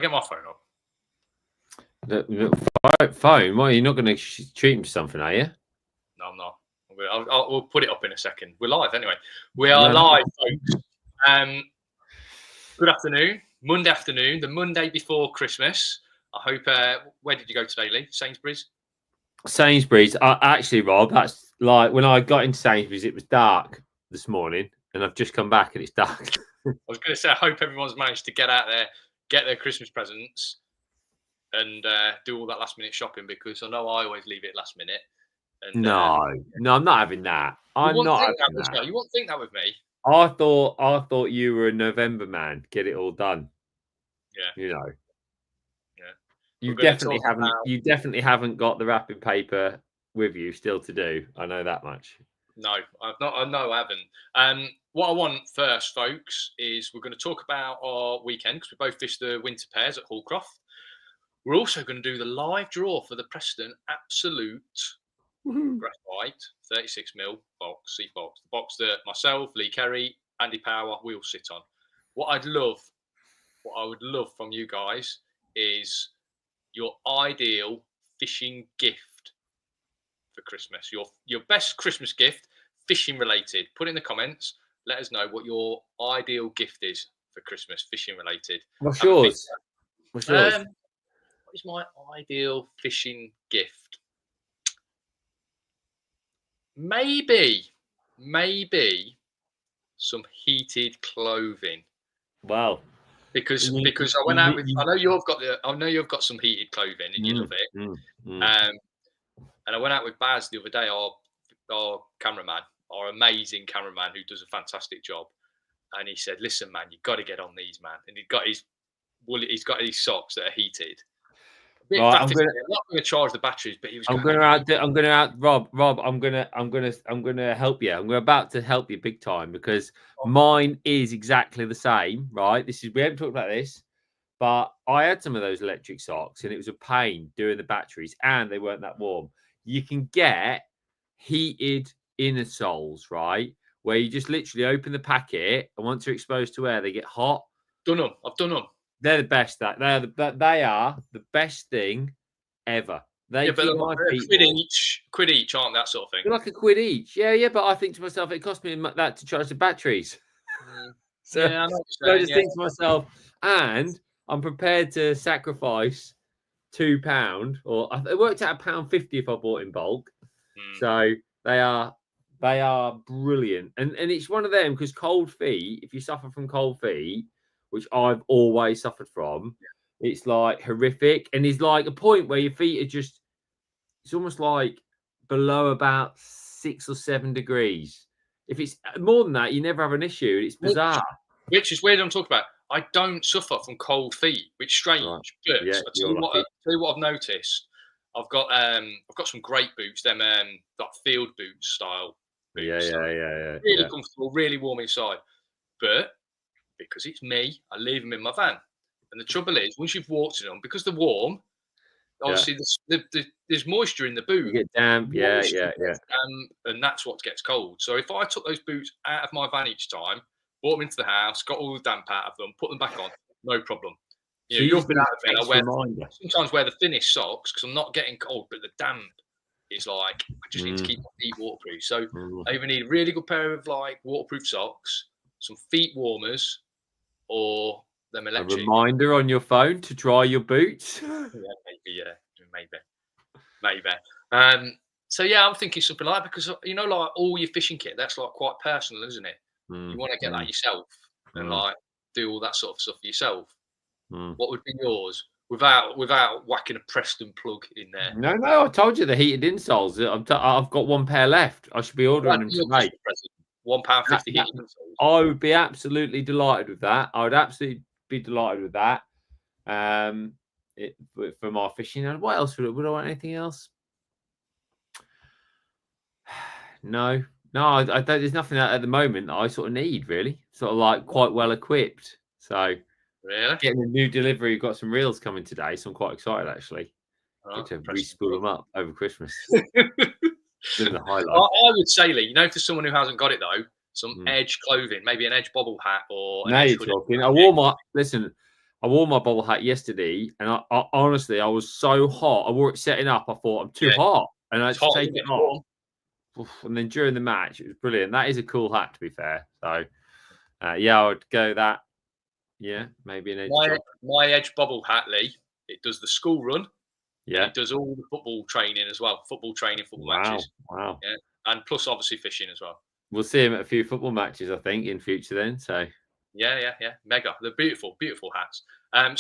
Get my phone up. Phone? What, you're not going to treat him to something, are you? No, I'm not. We'll put it up in a second. We're live anyway. We are live, folks. Good afternoon. Monday afternoon, the Monday before Christmas. I hope. Where did you go today, Lee? Sainsbury's? Sainsbury's. Actually, Rob, that's like when I got into Sainsbury's, it was dark this morning, and I've just come back and it's dark. I was going to say, I hope everyone's managed to get out there, get their Christmas presents, and do all that last minute shopping, because I know I always leave it last minute. And, no, I'm not having that. I'm not having that. You won't think that with me. I thought you were a November man. Get it all done. Yeah. You know. Yeah. You definitely haven't. You definitely haven't got the wrapping paper with you still to do. I know that much. No, I've not. I know I haven't. What I want first, folks, is we're going to talk about our weekend, because we both fished the winter pairs at Hallcroft. We're also going to do the live draw for the Preston Absolute Graphite 36mm box, seat box, the box that myself, Lee Kerry, Andy Power, we all sit on. What I would love from you guys is your ideal fishing gift for Christmas. Your best Christmas gift, fishing related. Put it in the comments. Let us know what your ideal gift is for Christmas, fishing related. What's yours? What is my ideal fishing gift? Maybe some heated clothing. Wow. Because I went out with. I know you've got some heated clothing and you love it. And I went out with Baz the other day, our cameraman, our amazing cameraman who does a fantastic job. And he said, "Listen, man, you've got to get on these, man." And he's got these socks that are heated. Right, I'm not going to charge the batteries, but he was. Rob. I'm gonna help you. I'm about to help you big time, because mine is exactly the same. Right? We haven't talked about this, but I had some of those electric socks, and it was a pain doing the batteries, and they weren't that warm. You can get heated inner soles, right? Where you just literally open the packet, and once they're exposed to air, they get hot. I've done them. They're the best. They are the best thing ever. They keep my feet quid each, aren't that sort of thing? They're like a quid each. Yeah. But I think to myself, it cost me that to charge the batteries. So I just think to myself, and I'm prepared to sacrifice £2, or it worked out £1.50 if I bought in bulk. So they are brilliant, and it's one of them, because cold feet. If you suffer from cold feet, which I've always suffered from, it's like horrific. And it's like a point where your feet are just, it's almost like below about 6 or 7 degrees. If it's more than that, you never have an issue. It's bizarre. Which is weird. I'm talking about. I don't suffer from cold feet, which is strange. Right. But I'll tell you what I've noticed. I've got some great boots, them like field boots style boots. Yeah. Really comfortable, really warm inside. But because it's me, I leave them in my van. And the trouble is, once you've walked in them, because they're warm, obviously there's moisture in the boot. You get damp, yeah. And that's what gets cold. So if I took those boots out of my van each time, brought them into the house, got all the damp out of them, put them back on, no problem. You've been out of bed. I sometimes wear the thinnest socks because I'm not getting cold, but the damp is like, I just need to keep my feet waterproof. So I either need a really good pair of like waterproof socks, some feet warmers, or them electric. A reminder on your phone to dry your boots. Maybe. So I'm thinking something like that, because like all your fishing kit, that's like quite personal, isn't it? You want to get that yourself and like do all that sort of stuff yourself. What would be yours without whacking a Preston plug in there? No, I told you the heated insoles. I've got one pair left. I should be ordering them today. £1.50 heated insoles. I would be absolutely delighted with that. I would absolutely be delighted with that. For my fishing. And what else would I want? Anything else? No, I don't. There's nothing at the moment that I sort of need, really. Sort of like quite well equipped. So really, getting a new delivery. We've got some reels coming today, so I'm quite excited actually. Get to re-spool them up over Christmas. The highlight. I would say, Lee, for someone who hasn't got it though, some Edge clothing, maybe an Edge bobble hat or. Now you're talking. I wore my. Listen, I wore my bobble hat yesterday, and I honestly, I was so hot. I wore it setting up. I thought I'm too hot, and I had to take it off. And then during the match, it was brilliant. That is a cool hat, to be fair. So, yeah, I would go that. Yeah, maybe an Edge. My Edge bobble hat, Lee. It does the school run. Yeah, it does all the football training as well. Football training, football matches. Wow. Yeah, and plus obviously fishing as well. We'll see him at a few football matches, I think, in future. Then, so yeah, mega. They're beautiful hats.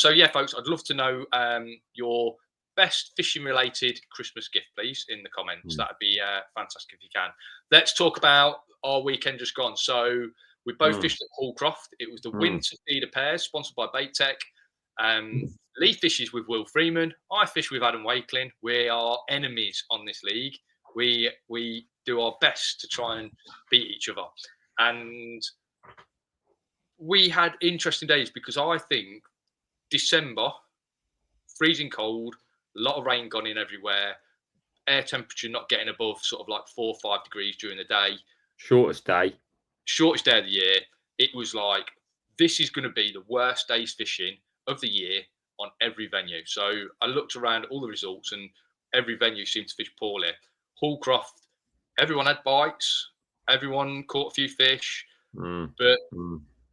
So yeah, folks, I'd love to know your best fishing related Christmas gift, please, in the comments. That'd be fantastic if you can. Let's talk about our weekend just gone. So we both fished at Hallcroft. It was the winter feeder pairs sponsored by Bait Tech. Lee fishes with Will Freeman. I fish with Adam Wakeling. We are enemies on this league. We do our best to try and beat each other. And we had interesting days because I think December, freezing cold, a lot of rain gone in everywhere, air temperature not getting above sort of like 4 or 5 degrees during the day. Shortest day of the year. It was like, this is going to be the worst days fishing of the year on every venue. So I looked around all the results and every venue seemed to fish poorly. Hallcroft, everyone had bites. Everyone caught a few fish. But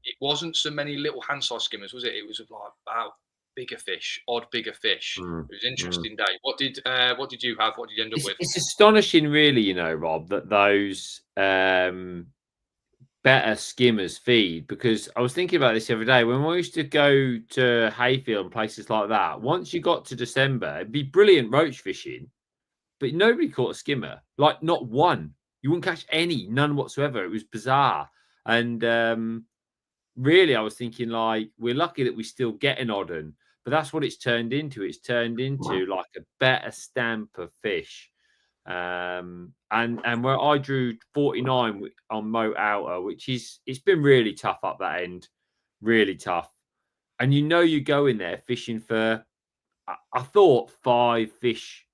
it wasn't so many little hand-sized skimmers, was it? It was like about bigger fish, bigger fish. It was an interesting day. What did you have? What did you end up with? It's astonishing, really, you know, Rob, that those better skimmers feed, because I was thinking about this the other day when we used to go to Hayfield and places like that. Once you got to December, it'd be brilliant roach fishing, but nobody caught a skimmer, like not one. You wouldn't catch any, none whatsoever. It was bizarre. And really, I was thinking, like, we're lucky that we still get an odd un, but that's what it's turned into. It's turned into like a better stamp of fish. And where I drew 49 on Moat Outer, which is, it's been really tough up that end, really tough. And you know, you go in there fishing for, I thought 5 fish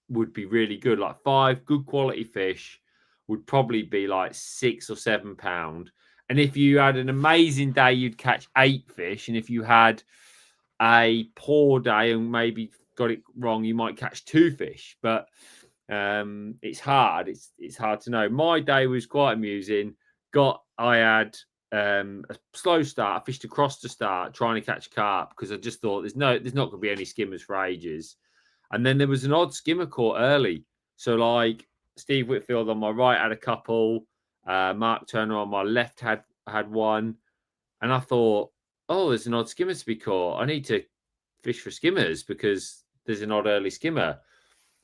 would be really good, like 5 good quality fish would probably be like £6 or £7. And if you had an amazing day, you'd catch 8 fish. And if you had a poor day and maybe got it wrong, you might catch 2 fish. But it's hard. It's hard to know. My day was quite amusing. I had a slow start. I fished across the start trying to catch carp because I just thought there's not going to be any skimmers for ages. And then there was an odd skimmer caught early. So like Steve Whitfield on my right had a couple. Mark Turner on my left had one. And I thought, oh, there's an odd skimmer to be caught. I need to fish for skimmers because there's an odd early skimmer.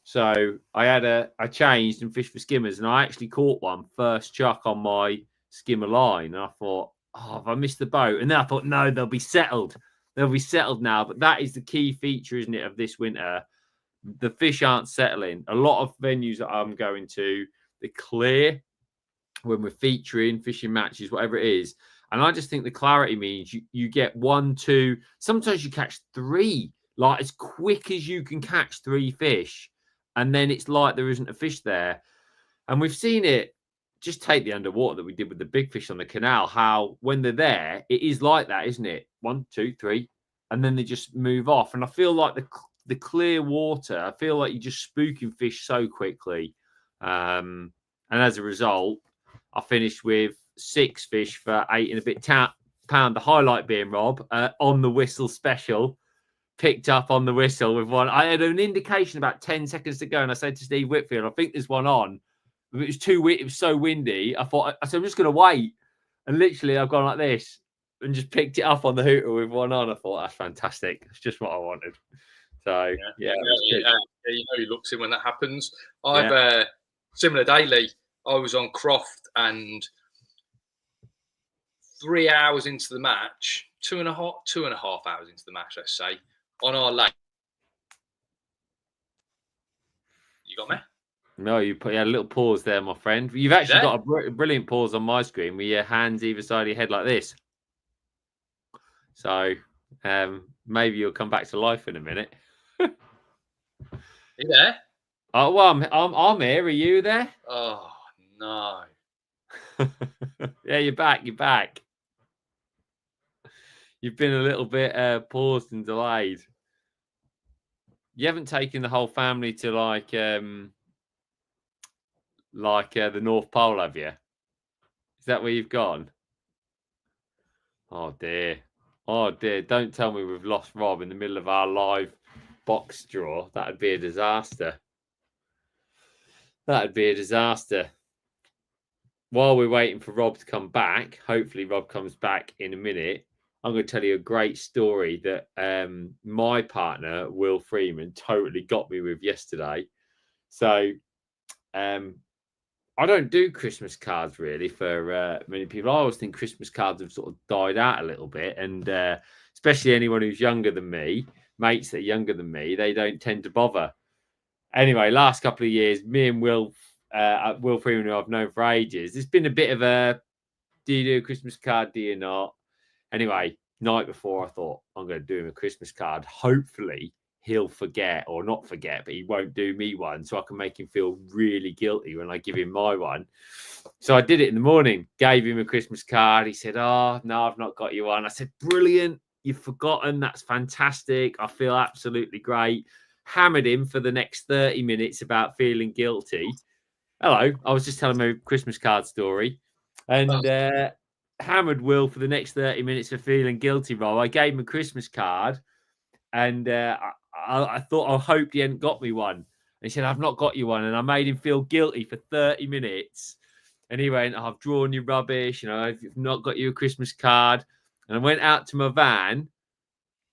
So I changed and fished for skimmers, and I actually caught one first chuck on my skimmer line. And I thought, oh, have I missed the boat? And then I thought, no, they'll be settled. They'll be settled now. But that is the key feature, isn't it, of this winter? The fish aren't settling. A lot of venues that I'm going to, they're clear when we're featuring fishing matches, whatever it is. And I just think the clarity means you get 1, 2, sometimes you catch 3, like as quick as you can catch 3 fish. And then it's like there isn't a fish there. And we've seen it, just take the underwater that we did with the big fish on the canal, how when they're there, it is like that, isn't it? 1, 2, 3, and then they just move off. And I feel like the clear water, I feel like you're just spooking fish so quickly. And as a result, I finished with 6 fish for 8 and a bit pound. The highlight being, Rob, on the whistle special. Picked up on the whistle with one. I had an indication about 10 seconds to go, and I said to Steve Whitfield, I think there's one on. It was it was so windy. I said, I'm just going to wait. And literally, I've gone like this and just picked it up on the hooter with one on. I thought, that's fantastic. It's just what I wanted. So, yeah. You know, he looks in when that happens. I've similar day, Lee. I was on Croft and 3 hours into the match, two and a half hours into the match, let's say, on our lake. You got me? No, you had a little pause there, my friend. You've actually got a brilliant pause on my screen with your hands either side of your head like this. So maybe you'll come back to life in a minute. Are you there? Oh, well, I'm here. Are you there? Oh no. Yeah, you're back. You're back. You've been a little bit paused and delayed. You haven't taken the whole family to like the North Pole, have you? Is that where you've gone? Oh dear. Oh dear. Don't tell me we've lost Rob in the middle of our live box draw. That'd be a disaster. That'd be a disaster. While we're waiting for Rob to come back, hopefully Rob comes back in a minute. I'm going to tell you a great story that my partner, Will Freeman, totally got me with yesterday. So I don't do Christmas cards really for many people. I always think Christmas cards have sort of died out a little bit. And especially anyone who's younger than me, mates that are younger than me, they don't tend to bother. Anyway, last couple of years, me and Will Freeman, who I've known for ages, there's been a bit of a, do you do a Christmas card, do you not? Anyway, night before, I thought, I'm going to do him a Christmas card. Hopefully, he'll forget or not forget, but he won't do me one, so I can make him feel really guilty when I give him my one. So I did it in the morning, gave him a Christmas card. He said, oh, no, I've not got you one. I said, brilliant. You've forgotten. That's fantastic. I feel absolutely great. Hammered him for the next 30 minutes about feeling guilty. Hello, I was just telling my Christmas card story, and hammered Will for the next 30 minutes for feeling guilty, Rob. I gave him a Christmas card, and I thought, I hoped he hadn't got me one. And he said, I've not got you one, and I made him feel guilty for 30 minutes. And he went, I've drawn you rubbish, I've not got you a Christmas card. And I went out to my van,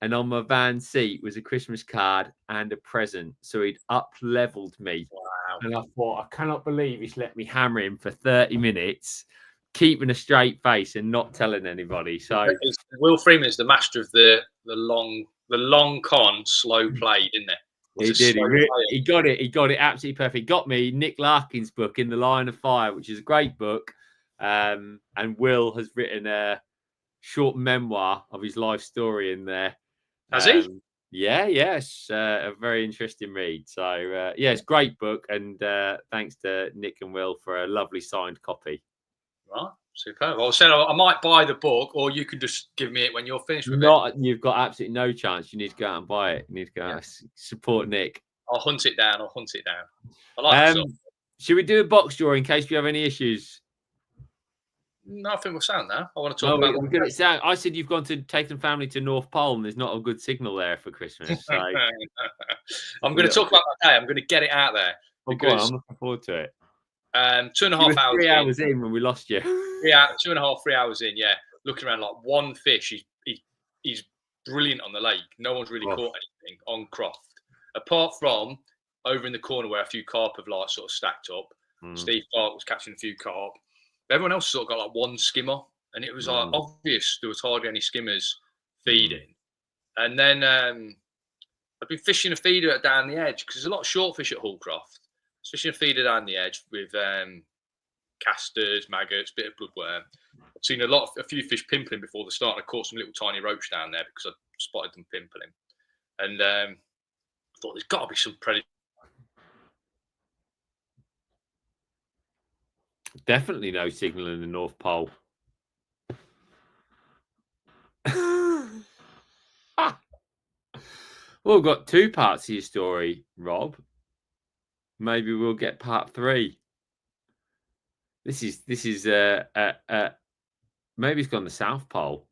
and on my van seat was a Christmas card and a present. So he'd up-leveled me. Wow. And I thought, I cannot believe he's let me hammer him for 30 minutes, keeping a straight face and not telling anybody. So Will Freeman is the master of the long con, slow played, isn't it? He did. He got it. He got it absolutely perfect. Got me Nick Larkin's book, In the Line of Fire, which is a great book. And Will has written a short memoir of his life story in there. Has he? Yeah, yes. A very interesting read. So, yeah, it's a great book. And thanks to Nick and Will for a lovely signed copy. Right. Superb. Well, I might buy the book, or you can just give me it when you're finished with it. You've got absolutely no chance. You need to go out and buy it. You need to go out and support Nick. I'll hunt it down. I like it. Should we do a box draw in case we have any issues? No, I think we're sound now. I want to talk about. We're good at sound. I said you've gone to take the family to North Pole, and there's not a good signal there for Christmas. So I'm going to talk about my day. I'm going to get it out there. Because I'm looking forward to it. 2.5 hours. 3 hours in when we lost you. 3 hours in. Yeah, looking around like one fish. He's brilliant on the lake. No one's really caught anything on Croft, apart from over in the corner where a few carp have like sort of stacked up. Steve Clark was catching a few carp. Everyone else sort of got like one skimmer, and it was like obvious there was hardly any skimmers feeding. And then I've been fishing a feeder down the edge because there's a lot of short fish at Hullcroft. Fishing a feeder down the edge with casters, maggots, bit of bloodworm. I've seen a few fish pimpling before the start. I caught some little tiny roach down there because I spotted them pimpling. And I thought there's got to be some predator. Definitely no signal in the North Pole. Well, we've got two parts of your story, Rob. Maybe we'll get part 3. This is maybe he's gone to the South Pole.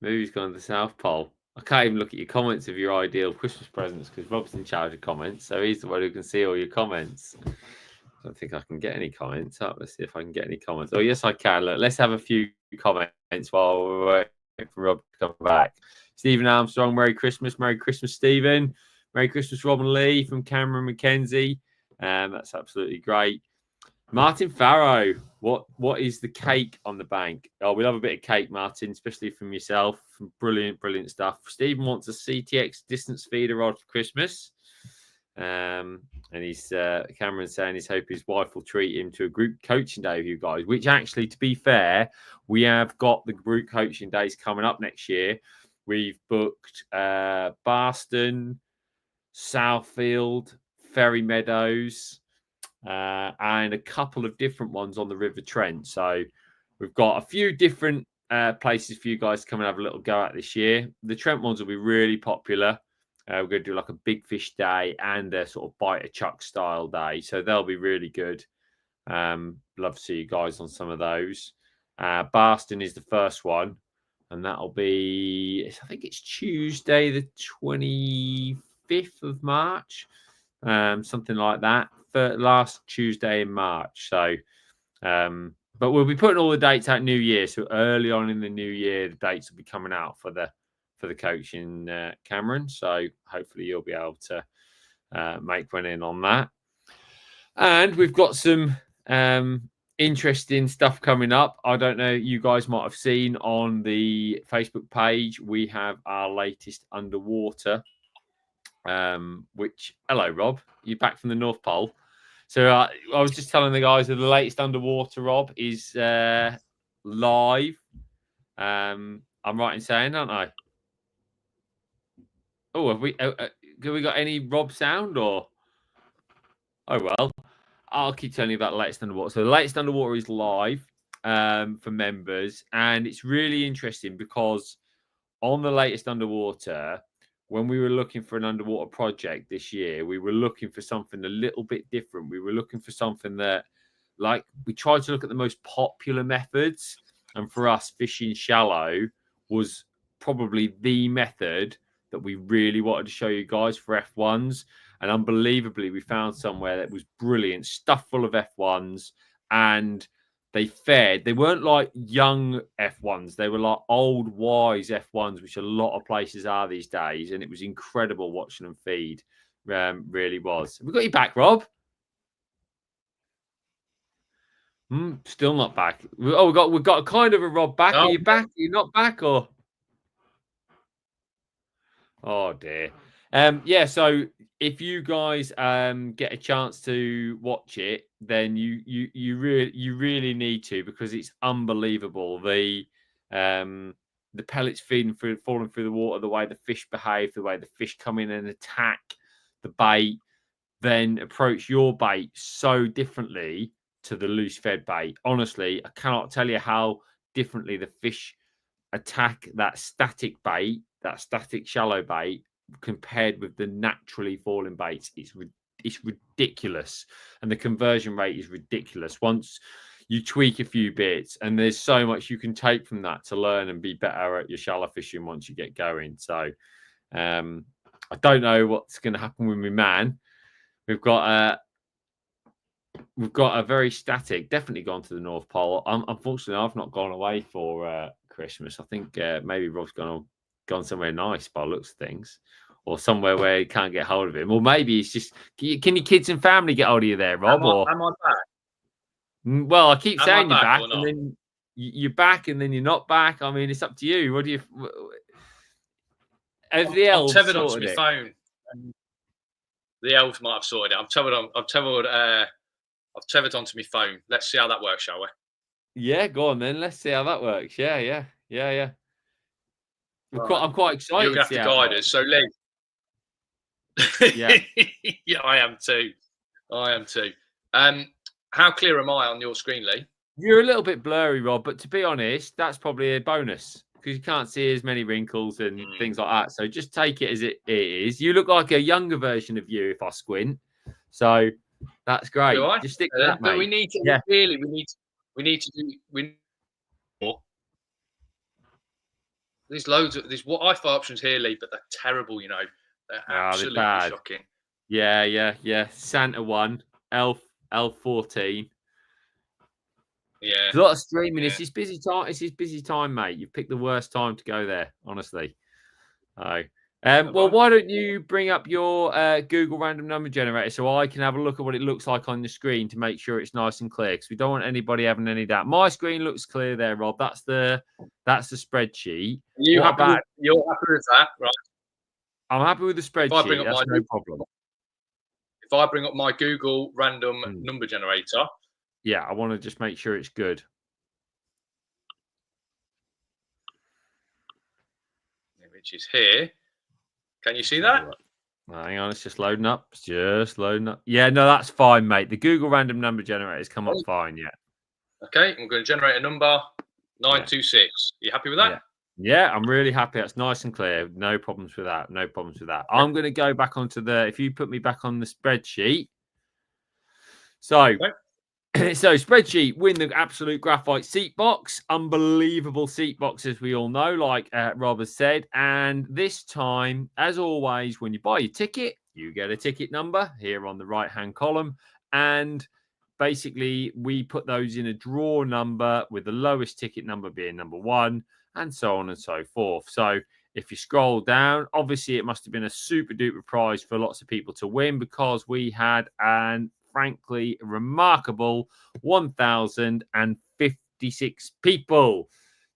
Maybe he's gone to the South Pole. I can't even look at your comments of your ideal Christmas presents because Rob's in charge of comments, so he's the one who can see all your comments. I don't think I can get any comments up. Let's see if I can get any comments. Oh, yes, I can. Look, let's have a few comments while we're waiting for Rob to come back. Stephen Armstrong, Merry Christmas. Merry Christmas, Stephen. Merry Christmas, Robin Lee from Cameron McKenzie. That's absolutely great. Martin Farrow, what is the cake on the bank? Oh, we love a bit of cake, Martin, especially from yourself. Brilliant stuff. Stephen wants a CTX distance feeder rod for Christmas. And he's Cameron saying he's hoping his wife will treat him to a group coaching day with you guys, which actually, to be fair, we have got the group coaching days coming up next year. We've booked Barston, Southfield, Ferry Meadows, and a couple of different ones on the River Trent. So we've got a few different places for you guys to come and have a little go at this year. The Trent ones will be really popular. We're going to do like a big fish day and a sort of bite a chuck style day. So they'll be really good. Love to see you guys on some of those. Barston is the first one. And that'll be, I think it's Tuesday, the 25th of March. Something like that. For last Tuesday in March. So, but we'll be putting all the dates out New Year. So early on in the new year, the dates will be coming out for the coaching, Cameron. So hopefully you'll be able to make one in on that. And we've got some interesting stuff coming up. I don't know, you guys might have seen on the Facebook page, we have our latest underwater, which, hello, Rob, you're back from the North Pole. So I was just telling the guys that the latest underwater, Rob, is live. I'm right in saying, aren't I? Oh, have we got any Rob sound or? Oh, well, I'll keep telling you about the latest underwater. So the latest underwater is live for members, and it's really interesting because on the latest underwater, when we were looking for an underwater project this year, we were looking for something a little bit different. We were looking for something that, like, we tried to look at the most popular methods, and for us, fishing shallow was probably the method that we really wanted to show you guys for F1s. And unbelievably, we found somewhere that was brilliant, stuffed full of F1s, and they fared. They weren't like young F1s. They were like old, wise F1s, which a lot of places are these days. And it was incredible watching them feed. Really was. Have we got you back, Rob? Still not back. Oh, we've got a kind of a Rob back. Oh. Are you back? Are you not back, or? Oh dear. Yeah, so if you guys get a chance to watch it, then you really need to, because it's unbelievable. The pellets falling through the water, the way the fish behave, the way the fish come in and attack the bait, then approach your bait so differently to the loose fed bait. Honestly, I cannot tell you how differently the fish attack that static bait, that static shallow bait, compared with the naturally falling baits. It's ridiculous, and the conversion rate is ridiculous once you tweak a few bits, and there's so much you can take from that to learn and be better at your shallow fishing once you get going. So I don't know what's going to happen with me, man. We've got a very static, definitely gone to the North Pole. Unfortunately, I've not gone away for Christmas. I think maybe Rob's gone somewhere nice by the looks of things, or somewhere where you can't get hold of him. Or maybe it's just, can your kids and family get hold of you there, Rob? Am I back? Well, I keep saying you're back, and then you're back, and then you're not back. I mean, it's up to you. What do you? Have the elves tethered onto my phone. The elves might have sorted it. I've tethered onto my phone. Let's see how that works, shall we? Yeah, go on then. Let's see how that works. Yeah. I'm quite excited. You're going to have to guide us. So, Lee. Yeah. Yeah, I am too. How clear am I on your screen, Lee? You're a little bit blurry, Rob, but to be honest, that's probably a bonus, because you can't see as many wrinkles and things like that. So just take it as it is. You look like a younger version of you if I squint. So that's great. Just stick to that, mate. But we need to we need to do more. There's loads of Wi-Fi options here, Lee, but they're terrible. You know, they're absolutely shocking. Yeah. Santa 1, L14. Yeah, there's a lot of streaming. It's his busy time. It's his busy time, mate. You've picked the worst time to go there, honestly. Well, why don't you bring up your Google random number generator so I can have a look at what it looks like on the screen to make sure it's nice and clear, because we don't want anybody having any doubt. My screen looks clear there, Rob. That's the spreadsheet. You're happy with that, right? I'm happy with the spreadsheet. That's no problem. If I bring up my Google random number generator. Yeah, I want to just make sure it's good. Which is here. Can you see that? Hang on, it's just loading up. It's just loading up. Yeah, no, that's fine, mate. The Google random number generator has come up fine, yeah. Okay, I'm going to generate a number 926. You happy with that? Yeah, I'm really happy. That's nice and clear. No problems with that. No problems with that. I'm going to go back onto if you put me back on the spreadsheet. So, so spreadsheet, win the absolute graphite seat box. Unbelievable seat box, as we all know, like Rob has said. And this time, as always, when you buy your ticket, you get a ticket number here on the right-hand column. And basically, we put those in a draw number with the lowest ticket number being number 1, and so on and so forth. So if you scroll down, obviously it must have been a super duper prize for lots of people to win, because we had an frankly remarkable 1,056 people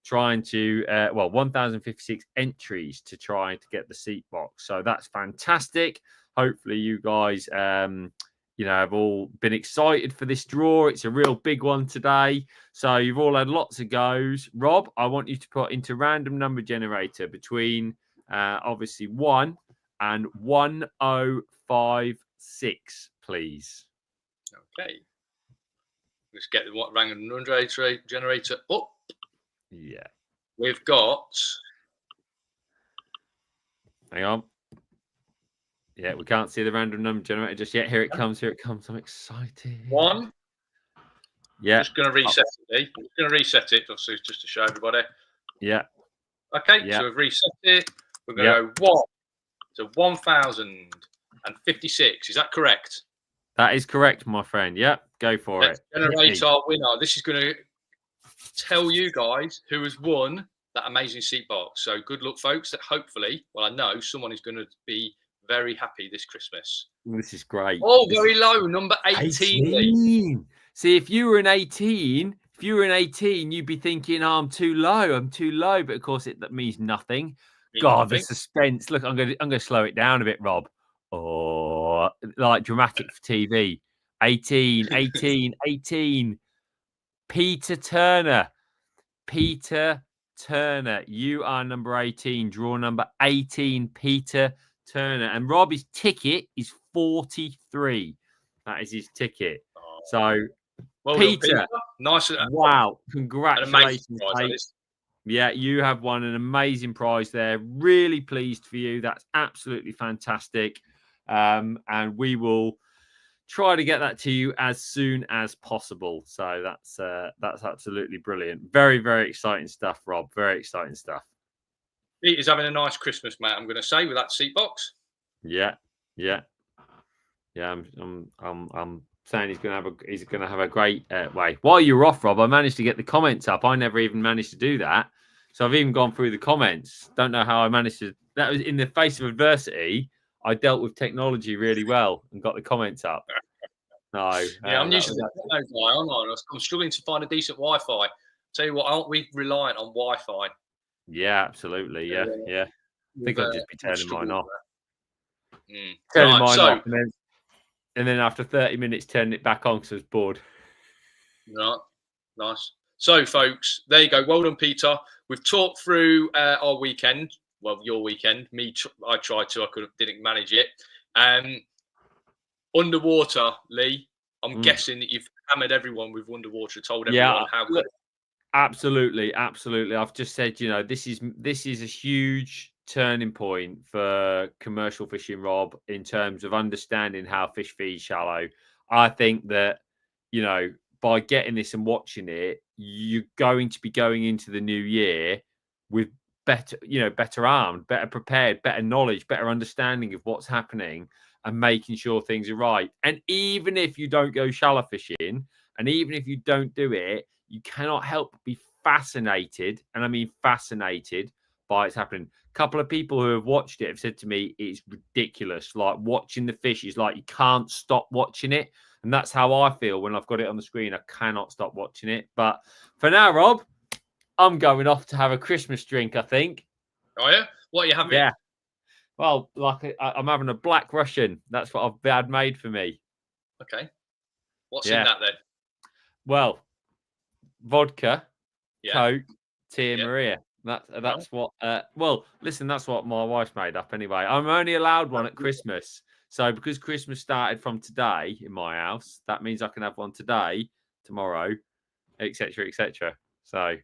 trying to 1,056 entries to try to get the seat box. So that's fantastic. Hopefully you guys have all been excited for this draw. It's a real big one today. So you've all had lots of goes. Rob, I want you to put into random number generator between obviously 1 and 1056, please. Okay. Let's get the random number generator up. Yeah. We've got... Hang on. Yeah, we can't see the random number generator just yet. Here it comes. Here it comes. I'm excited. 1. Yeah. Just going to reset it, Lee. I'm just going to reset it, obviously, just to show everybody. Yeah. Okay, so we've reset it. We're going to go 1 to 1,056. Is that correct? That is correct, my friend. Yeah, go for it. Generate our winner. This is going to tell you guys who has won that amazing seat box. So good luck, folks. That hopefully, I know someone is going to be very happy this Christmas. This is great. Oh, very low. Number 18. See, if you were an 18, you'd be thinking, oh, I'm too low. But of course, that means nothing. God, the suspense. Look, I'm going to slow it down a bit, Rob. Oh, like dramatic for TV. 18. Peter Turner. You are number 18. Draw number 18, Peter Turner. And Robbie's ticket is 43. That is his ticket. So, well Peter. Done, Peter. Nice. Wow. Congratulations, mate. Yeah, you have won an amazing prize there. Really pleased for you. That's absolutely fantastic. And we will try to get that to you as soon as possible. So that's absolutely brilliant. Very, very exciting stuff, Rob. Very exciting stuff. Peter's having a nice Christmas, mate. I'm going to say, with that seat box. Yeah. I'm saying he's going to have a great way. While you were off, Rob, I managed to get the comments up. I never even managed to do that. So I've even gone through the comments. Don't know how I managed to. That was in the face of adversity. I dealt with technology really well and got the comments up. No, yeah, I'm used to that guy online. I'm struggling to find a decent Wi-Fi. Tell you what, aren't we reliant on Wi-Fi? Yeah, absolutely. Yeah. I think I'll just be turning mine off. Turning mine off, and then after 30 minutes, turning it back on because I was bored. Right, nice. So, folks, there you go. Well done, Peter. We've talked through our weekend. Well, your weekend. I tried to. I didn't manage it. Underwater, Lee. I'm guessing that you've hammered everyone with underwater. Told everyone how good. Absolutely. I've just said, this is a huge turning point for commercial fishing, Rob, in terms of understanding how fish feed shallow. I think that, by getting this and watching it, you're going to be going into the new year with better armed, better prepared, better knowledge, better understanding of what's happening and making sure things are right. And even if you don't go shallow fishing, and even if you don't do it, you cannot help but be fascinated, and I mean fascinated, by it's happening. A couple of people who have watched it have said to me, it's ridiculous. Like, watching the fish is like you can't stop watching it. And that's how I feel when I've got it on the screen. I cannot stop watching it. But for now, Rob, I'm going off to have a Christmas drink, I think. Oh, yeah? What are you having? Yeah. Well, I'm having a Black Russian. That's what I've had made for me. Okay. What's in that then? Well, vodka, Coke, Tia Maria. That's what. Well, listen, that's what my wife's made up anyway. I'm only allowed one at Christmas, so because Christmas started from today in my house, that means I can have one today, tomorrow, etc., etc. So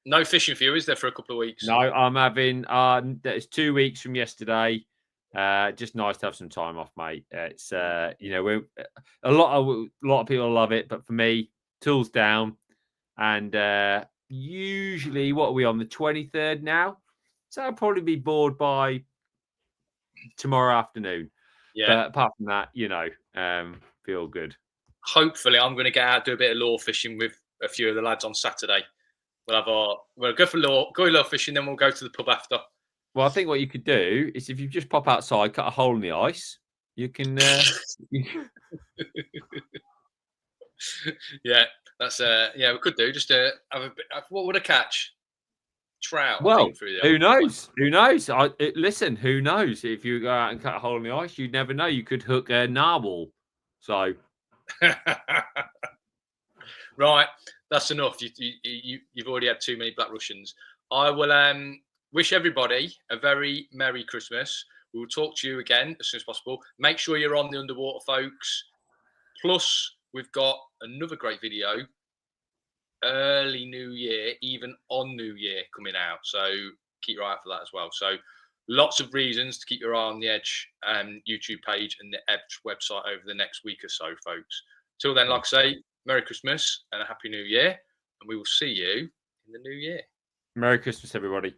No fishing for you, is there, for a couple of weeks? No, I'm having. It's 2 weeks from yesterday. Just nice to have some time off, mate. It's we're a lot of people love it, but for me, tools down, and usually what are we on the 23rd now? So I'll probably be bored by tomorrow afternoon. Yeah. But apart from that, feel good. Hopefully, I'm going to get out, do a bit of lure fishing with a few of the lads on Saturday. We'll go for lure fishing, then we'll go to the pub after. Well, I think what you could do is if you just pop outside, cut a hole in the ice, you can. Yeah, that's we could do just to have a bit. What would a catch? Trout. Well, who knows? Who knows? Listen, who knows? If you go out and cut a hole in the ice, you'd never know. You could hook a narwhal. So, right, that's enough. You've already had too many Black Russians. I will wish everybody a very Merry Christmas. We will talk to you again as soon as possible. Make sure you're on the underwater, folks. Plus, we've got another great video early New Year, even on New Year, coming out. So keep your eye out for that as well. So lots of reasons to keep your eye on the Edge YouTube page and the Edge website over the next week or so, folks. Till then, like I say, Merry Christmas and a Happy New Year. And we will see you in the new year. Merry Christmas, everybody.